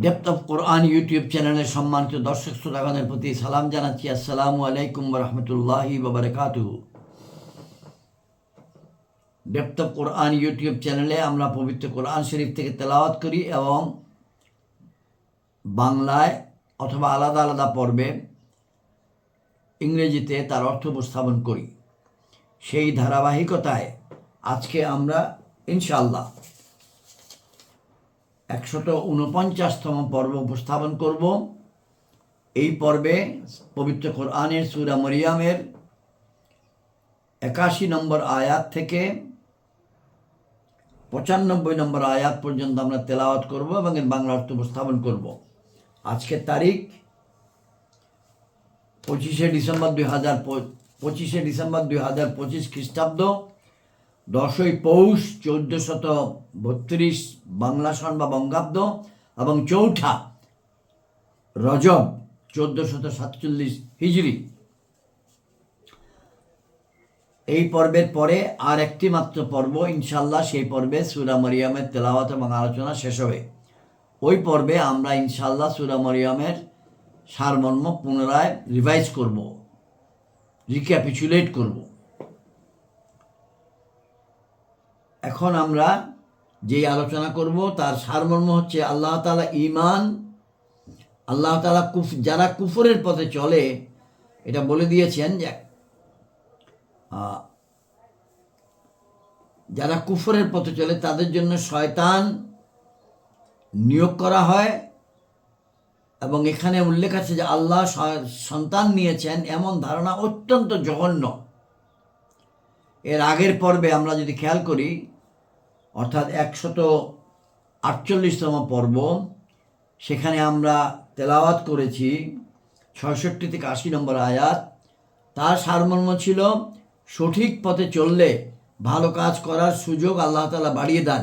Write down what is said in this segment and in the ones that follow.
Depth of Quran YouTube চ্যানেলের সম্মানিত দর্শক শ্রোতাগণের প্রতি সালাম জানাচ্ছি। আসসালামু আলাইকুম রহমতুল্লাহি বারাকাতুহু। ডেপথ অফ কোরআন ইউটিউব চ্যানেলে আমরা পবিত্র কোরআন শরীফ থেকে তেলাওয়াত করি এবং বাংলায় অথবা আলাদা আলাদা পর্বে ইংরেজিতে তার অর্থ উপস্থাপন করি। সেই ধারাবাহিকতায় আজকে আমরা ইনশাআল্লাহ 149তম পর্ব উপস্থাপন করব। এই পর্বে পবিত্র কোরআনের সূরা মরিয়মের 81 নম্বর আয়াত থেকে 95 নম্বর আয়াত পর্যন্ত আমরা তেলাওয়াত করব এবং এর বাংলা অর্থ উপস্থাপন করব। আজকের তারিখ 25শে ডিসেম্বর 2025 খ্রিস্টাব্দ, 10ই পৌষ 1432 বাংলা সন বা বঙ্গাব্দ এবং 4ঠা রজব 1447 হিজরি। এই পর্বের পরে আর একটি মাত্র পর্ব ইনশাল্লাহ, সেই পর্বে সূরা মরিয়মের তেলাওয়াত এবং আলোচনা শেষ হবে। ওই পর্বে আমরা ইনশাল্লাহ সূরা মরিয়মের সারমর্ম পুনরায় রিভাইজ করব, রিক্যাপিচুলেট করব। এখন আমরা যেই আলোচনা করব তার সারমর্ম হচ্ছে আল্লাহ তাআলা ঈমান, আল্লাহ তাআলা যারা কুফরের পথে চলে এটা বলে দিয়েছেন যে যারা কুফরের পথে চলে তাদের জন্য শয়তান নিয়োগ করা হয় এবং এখানে উল্লেখ আছে যে আল্লাহ সন্তান নিয়েছেন, এমন ধারণা অত্যন্ত জঘন্য। এর আগের পর্বে আমরা যদি খেয়াল করি, অর্থাৎ 148তম পর্ব, সেখানে আমরা তেলাওয়াত করেছি 66 থেকে 80 নম্বর আয়াত। তার সারমর্ম ছিল সঠিক পথে চললে ভালো কাজ করার সুযোগ আল্লাহ তাআলা বাড়িয়ে দেন,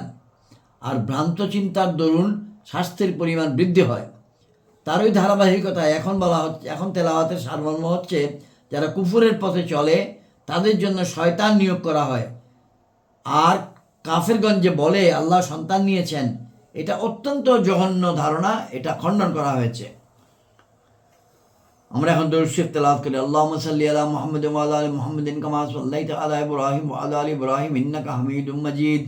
আর ভ্রান্ত চিন্তার দরুন স্বাস্থ্যের পরিমাণ বৃদ্ধি হয়। তারই ধারাবাহিকতায় এখন তেলাওয়াতের সারমর্ম হচ্ছে যারা কুফরের পথে চলে তাদের জন্য শয়তান নিয়োগ করা হয়। আর কাফেরগঞ্জে বলে আল্লাহ সন্তান নিয়েছেন, এটা অত্যন্ত জঘন্য ধারণা, এটা খণ্ডন করা হয়েছে। আমরা এখন দরুদ শরীফ তেলাওয়াত করি। আল্লাহুম্মা সাল্লি আলা মুহাম্মাদিন ওয়া আলা আলি মুহাম্মাদিন কামা সাল্লাইতা আলা ইব্রাহিম ওয়া আলা আলি ইব্রাহিম ইন্নাকা হামিদুম মাজিদ।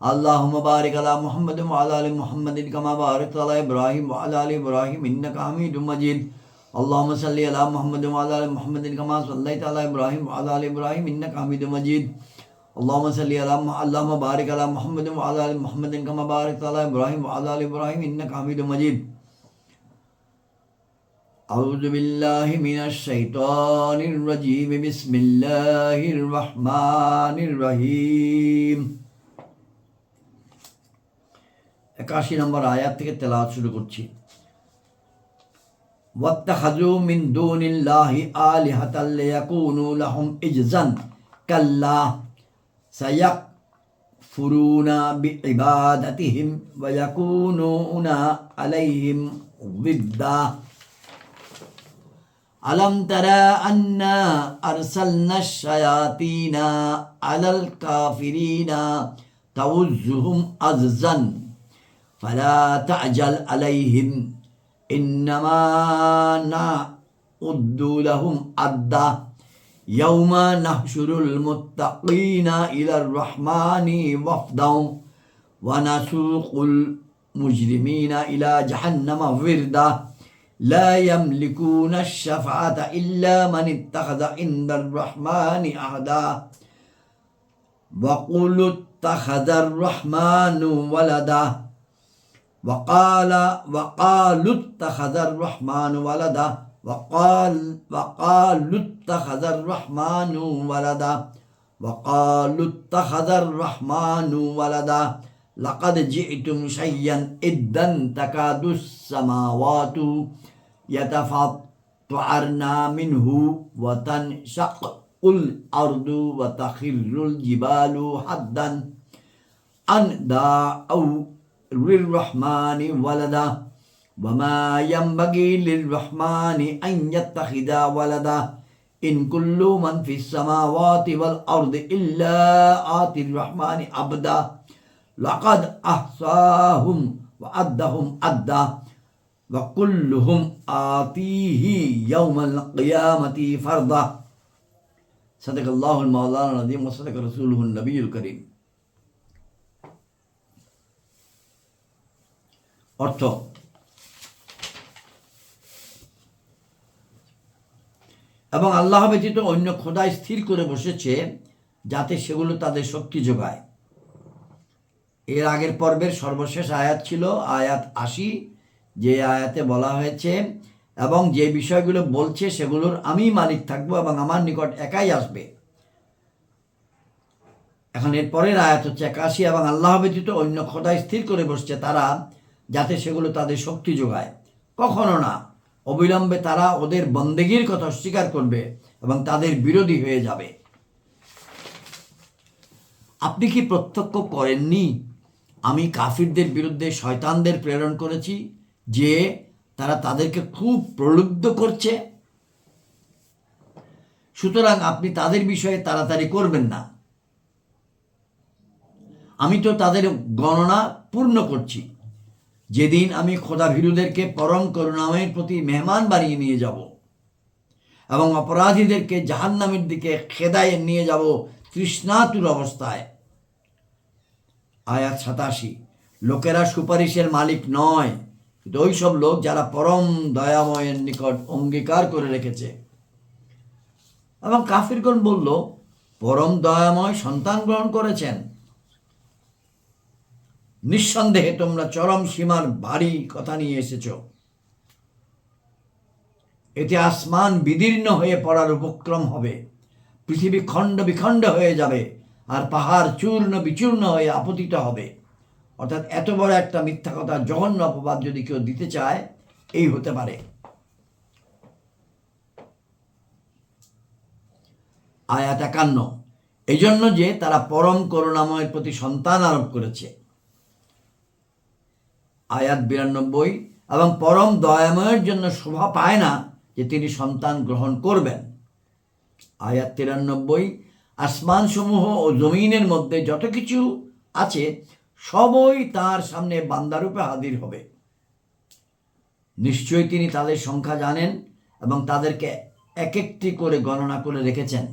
আল্লাহুম্মা বারিক আলা মুহাম্মাদিন ওয়া আলা আলি মুহাম্মাদিন কামা বারাকতা আলা ইব্রাহিম ওয়া আলা আলি ইব্রাহিম ইন্নাকা হামিদুম মাজিদ। আল্লাহুম্মা সাল্লি আলা মুহাম্মাদিন ওয়া আলা আলি মুহাম্মাদিন কামা সাল্লাইতা আলা ইব্রাহিম ওয়া আলা আলি ইব্রাহিম ইন্নাকা হামিদুম মাজিদ। আল্লাহুম্মা বারিক আলা মুহাম্মাদিন ওয়া আলা আলি মুহাম্মাদিন কামা বারাকতা আলা ইব্রাহিম ওয়া আলা আলি ইব্রাহিম ইন্নাকা হামিদুম মাজিদ। আউযু বিল্লাহি মিনাশ শাইতানির রাজীম। বিসমিল্লাহির রহমানির রহিম। 81 নম্বর আয়াত থেকে তেলাওয়াত শুরু করছি। ওয়াত্তাখাযু মিন দুনিল্লাহি আলিহাতাল লিয়াকুনু লাহুম ইজজান কাল্লা সায়াকফুরুনা বিইবাদাতিহিম ওয়া ইয়াকুনুনা আলাইহিম বিদ্দা। আলম তারা আন্না আরসালনাশ শায়াতিনা আলাল কাফিরিনা তাউযুহুম আযজান ফালা তা'জাল আলাইহিম ইন্নামা না'উদ্দু লাহুম আদ্দা ইয়াওমা নাহশুরুল মুত্তাকিনা ইলার রহমানি ওয়াফদাও ওয়া নাসুকুল মুজরিমিনা ইলা জাহান্নামা ওয়িরদা لا يملكون الشفاعة إلا من اتخذ عند الرحمن عهدا وقالوا اتخذ الرحمن ولدا وقالوا اتخذ الرحمن ولدا وقالوا اتخذ الرحمن ولدا وقالوا اتخذ الرحمن ولدا لقد جئتم شيئا إدا تكاد السماوات يتفطرن منه وتنشق الأرض وتخر الجبال حدا أن دعوا للرحمن ولدا وما ينبغي للرحمن أن يتخذ ولدا إن كل من في السماوات والأرض إلا آتي الرحمن عبدا লাকাদ আহসাহুম ওয়া আদ্দাহুম আদ্দা ওয়া কুল্লুহুম আতিহি ইয়াউমাল কিয়ামাতি ফারদা। সাদাকাল্লাহুল মাওলানা আযীম ওয়া সাদাকা রাসূলুহুন নবিয়্যুল কারীম। অর্থ, এবং আল্লাহ ব্যতীত অন্য খোদায় স্থির করে বসেছে যাতে সেগুলো তাদের শক্তি যোগায়। এর আগের পর্বের সর্বশেষ আয়াত ছিল আয়াত ৮০, যে আয়াতে বলা হয়েছে এবং যে বিষয়গুলো বলছে সেগুলোর আমি মালিক থাকবো এবং আমার নিকট একাই আসবে। এখন এর পরের আয়াত হচ্ছে ৮১, এবং আল্লাহ ব্যতীত অন্য খোদায় স্থির করে বসছে তারা যাতে সেগুলো তাদের শক্তি যোগায়। কখনো না, অবিলম্বে তারা ওদের বন্দেগীর কথা অস্বীকার করবে এবং তাদের বিরোধী হয়ে যাবে। আপনি কি প্রত্যক্ষ করেননি আমি কাফিরদের বিরুদ্ধে শয়তানদের প্রেরণ করেছি যে তারা তাদেরকে খুব প্রলুব্ধ করছে? সুতরাং আপনি তাদের বিষয়ে তাড়াতাড়ি করবেন না। আমি তো তাদের গণনা পূর্ণ করছি। যেদিন আমি খোদাভীরুদেরকে পরম করুণাময়ের প্রতি মেহমান বানিয়ে নিয়ে যাব এবং অপরাধীদেরকে জাহান্নামের দিকে খেদায়ে নিয়ে যাব তৃষ্ণাতুর অবস্থায়। আয়াত ৮৭, লোকেরা সুপারিশের মালিক নয়, কিন্তু ওই সব লোক যারা পরম দয়াময়ের নিকট অঙ্গীকার করে রেখেছে। এবং কাফিরগণ বলল, পরম দয়াময় সন্তান গ্রহণ করেছেন। নিঃসন্দেহে তোমরা চরম সীমার ভারী কথা নিয়ে এসেছ। এতে আসমান বিদীর্ণ হয়ে পড়ার উপক্রম হবে, পৃথিবী খণ্ড বিখণ্ড হয়ে যাবে, আর পাহাড় চূর্ণ বিচূর্ণ হয়ে আপতিত হবে। অর্থাৎ এত বড় একটা মিথ্যা কথা, জঘন্য অপবাদ যদি কেউ দিতে চায়, এই হতে পারে। আয়াত ৫১, এই জন্য যে তারা পরম করুণাময়ের প্রতি সন্তান আরোপ করেছে। আয়াত ৯২, এবং পরম দয়াময়ের জন্য শোভা পায় না যে তিনি সন্তান গ্রহণ করবেন। আয়াত ৯৩, আসমানসমূহ ও জমিনের মধ্যে যত কিছু আছে সবই তার সামনে বান্দারূপে হাজির হবে। নিশ্চয়ই তিনি তাদের সংখ্যা জানেন এবং তাদেরকে এক একটি করে গণনা করে রেখেছেন।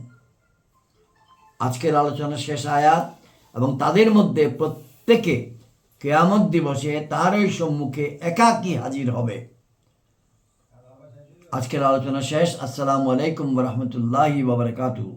আজকের আলোচনা শেষ আয়াত, এবং তাদের মধ্যে প্রত্যেকে কিয়ামত দিবসে তারই সম্মুখে একাকী হাজির হবে। আজকের আলোচনা শেষ। আসসালামু আলাইকুম ওয়া রাহমাতুল্লাহি ওয়া বারাকাতুহু।